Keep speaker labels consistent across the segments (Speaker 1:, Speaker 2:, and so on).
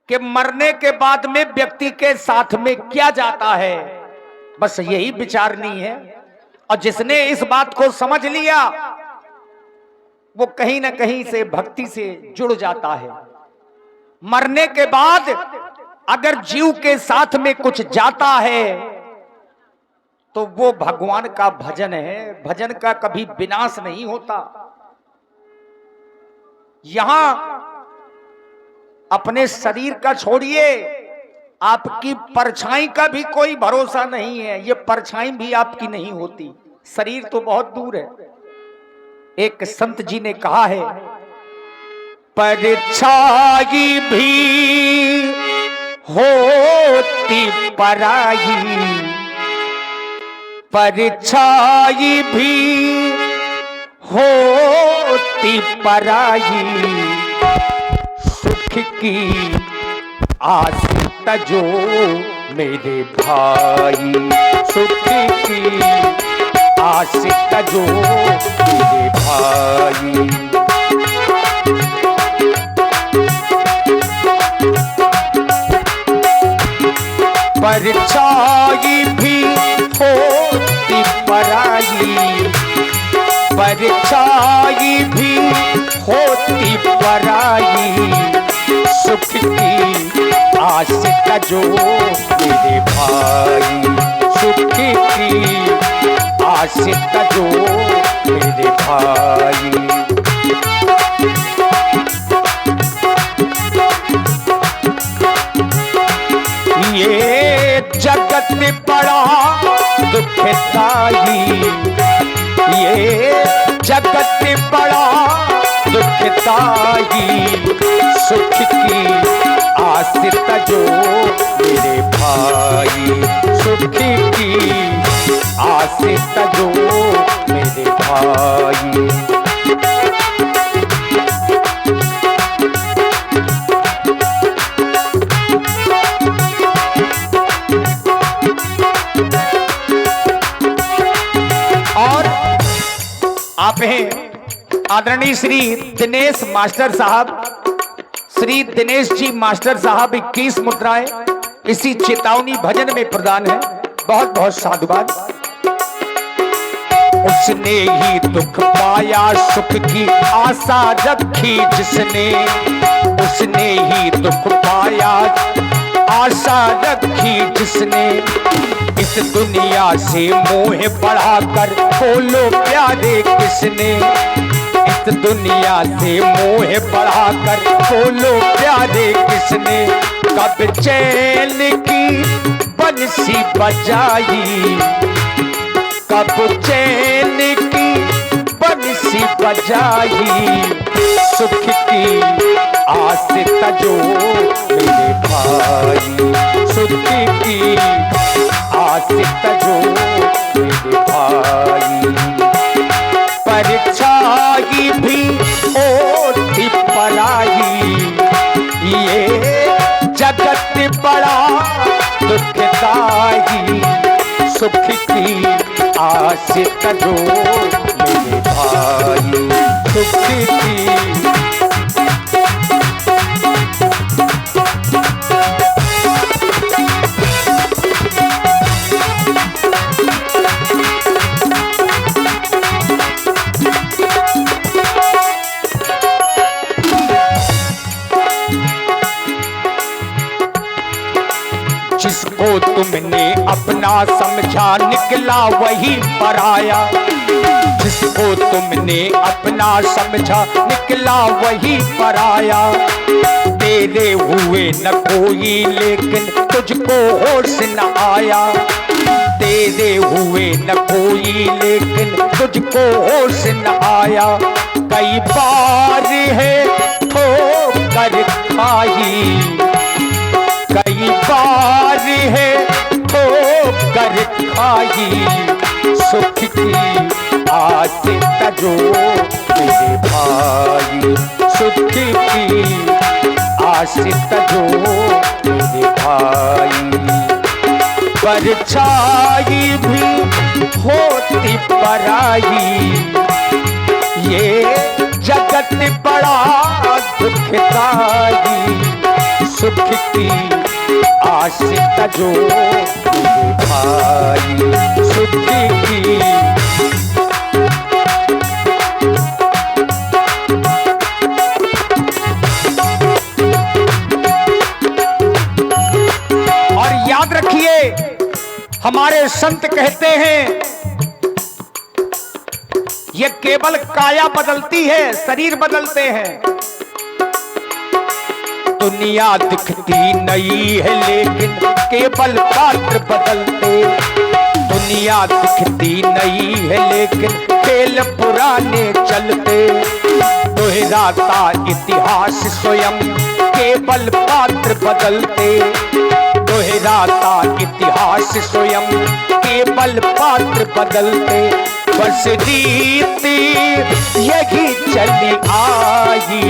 Speaker 1: कि मरने के बाद में व्यक्ति के साथ में क्या जाता है, बस यही विचारनी है। और जिसने इस बात को समझ लिया वो कहीं ना कहीं से भक्ति से जुड़ जाता है। मरने के बाद अगर जीव के साथ में कुछ जाता है तो वो भगवान का भजन है। भजन का कभी विनाश नहीं होता। यहां अपने शरीर का छोड़िए, आपकी परछाई का भी कोई भरोसा नहीं है। ये परछाई भी आपकी नहीं होती, शरीर तो बहुत दूर है। एक संत जी ने कहा है, परछाई भी होती पराई, परछाई भी होती पराई, सुख की आस तजो मेरे भाई, सुख की आस तजो मेरे भाई। परछाई भी होती पराई, परछाई भी होती पराई, सुख की आस तजो मेरे भाई, सुख की आस तजो मेरे भाई। ये जगत बड़ा दुखदाई, ये जगत बड़ा दुखदाई, सुख की आस तजो मेरे भाई, सुख की आस तजो मेरे भाई। आप हैं आदरणीय श्री दिनेश मास्टर साहब, श्री दिनेश जी मास्टर साहब 21 मुद्राएं इसी चेतावनी भजन में प्रदान है। बहुत बहुत साधुवाद। उसने ही दुख पाया सुख की आशा रखी जिसने, उसने ही दुख पाया आशा रखी जिसने, इस दुनिया से मोह बढ़ाकर बोलो प्यारे किसने, इस दुनिया से मोह बढ़ाकर बोलो प्यारे किसने, कब चैन की बंसी बजाई, कब चैन की बंसी बजाई, सुख की आस तजो मेरे भाई, सुख की आस तजो मेरे भाई। परछाई भी होती पराई, ये जगत बड़ा दुखदाई, सुख की आस तजो मेरे भाई, सुख की जिसको तुमने अपना समझा निकला वही पराया, जिसको तुमने अपना समझा निकला वही पराया, तेरे हुए न कोई लेकिन तुझको होश न आया, तेरे हुए न कोई लेकिन तुझको होश न आया, कई बार है ठोकर खाई, कई बार है ठोकर खाई, सुख की आस तजो मेरे भाई, सुख की आस तजो मेरे भाई। परछाई भी होती पराई, ये जगत बड़ा दुखदाई, सुख की आस तजो मेरे भाई, सुख की। और याद रखिए, हमारे संत कहते हैं ये केवल काया बदलती है, शरीर बदलते हैं। दुनिया दिखती नई है लेकिन केवल पात्र बदलते। दुनिया दिखती नई है लेकिन खेल पुराने चलते। दोहराता इतिहास स्वयं केवल पात्र बदलते। दोहराता इतिहास स्वयं केवल पात्र बदलते। बस रीति यही चली आई,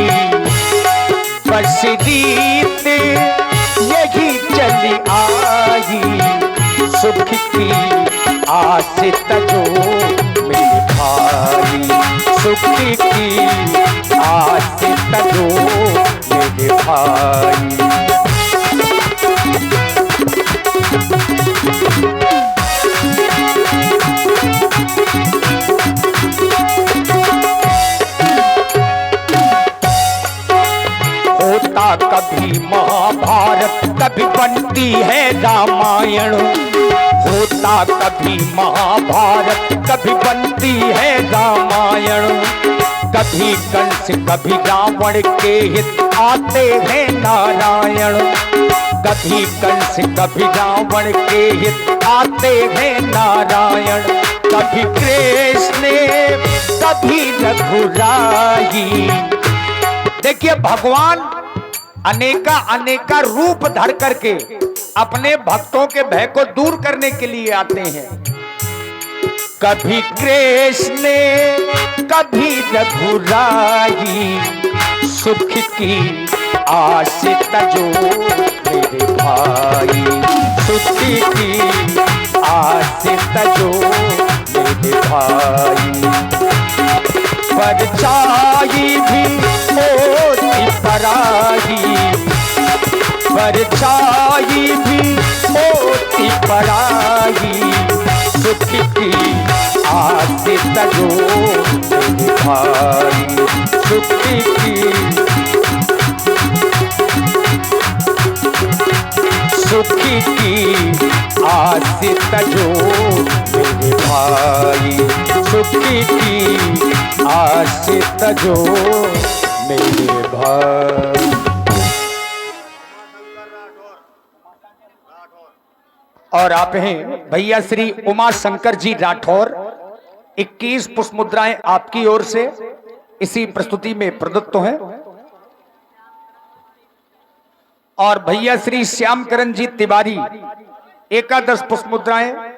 Speaker 1: बस रीति यही चली आई। सुख की आस तजो मेरे भाई, सुख की आस तजो मेरे भाई। होता कभी महाभारत, कभी बनती है रामायण। होता कभी महाभारत, कभी बनती है रामायण। कभी कंस कभी रावण के हित आते हैं नारायण। कभी कंस कभी रावण के हित आते हैं नारायण। कभी कृष्ण कभी रघुराई। देखिए, भगवान अनेका अनेका रूप धर करके अपने भक्तों के भय को दूर करने के लिए आते हैं। कभी कृष्ण कभी रघुराई। सुख की आस तजो मेरे भाई, सुख की आस तजो मेरे भाई। परछाई भी होती पराई, परछाई भी होती पराई। सुख की आस तजो मेरे भाई, सुख की, सुख की आस तजो मेरे भाई, सुख की आस तजो मेरे भाई। और आप हैं भैया श्री उमा शंकर जी राठौर। 21 पुष्प मुद्राएं आपकी ओर से इसी प्रस्तुति में प्रदत्त हैं। और भैया श्री श्यामकरण जी तिवारी 11 पुष्प मुद्राएं